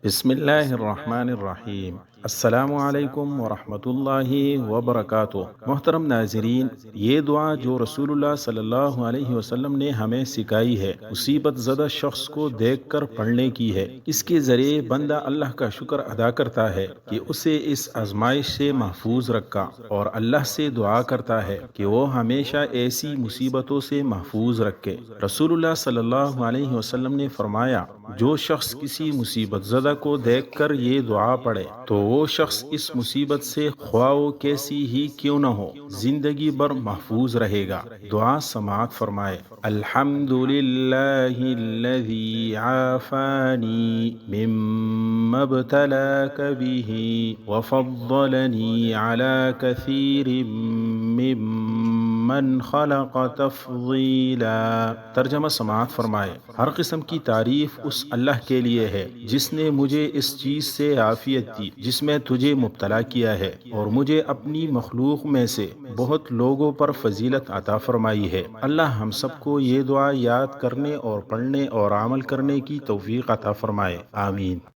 بسم اللہ الرحمن الرحیم۔ السلام علیکم ورحمۃ اللہ وبرکاتہ۔ محترم ناظرین، یہ دعا جو رسول اللہ صلی اللہ علیہ وسلم نے ہمیں سکھائی ہے، مصیبت زدہ شخص کو دیکھ کر پڑھنے کی ہے۔ اس کے ذریعے بندہ اللہ کا شکر ادا کرتا ہے کہ اسے اس آزمائش سے محفوظ رکھا، اور اللہ سے دعا کرتا ہے کہ وہ ہمیشہ ایسی مصیبتوں سے محفوظ رکھے۔ رسول اللہ صلی اللہ علیہ وسلم نے فرمایا، جو شخص کسی مصیبت زدہ کو دیکھ کر یہ دعا پڑھے تو وہ شخص اس مصیبت سے خواہ وہ کیسی ہی کیوں نہ ہو زندگی بھر محفوظ رہے گا۔ دعا سماعت فرمائے۔ الحمد للہ الذی عافانی مما ابتلاک به وفضلنی علی کثیر ممن خلق تفضیلا۔ ترجمہ سماعت فرمائے۔ ہر قسم کی تعریف اس اللہ کے لیے ہے جس نے مجھے اس چیز سے عافیت دی جس میں تجھے مبتلا کیا ہے، اور مجھے اپنی مخلوق میں سے بہت لوگوں پر فضیلت عطا فرمائی ہے۔ اللہ ہم سب کو یہ دعا یاد کرنے اور پڑھنے اور عمل کرنے کی توفیق عطا فرمائے، آمین۔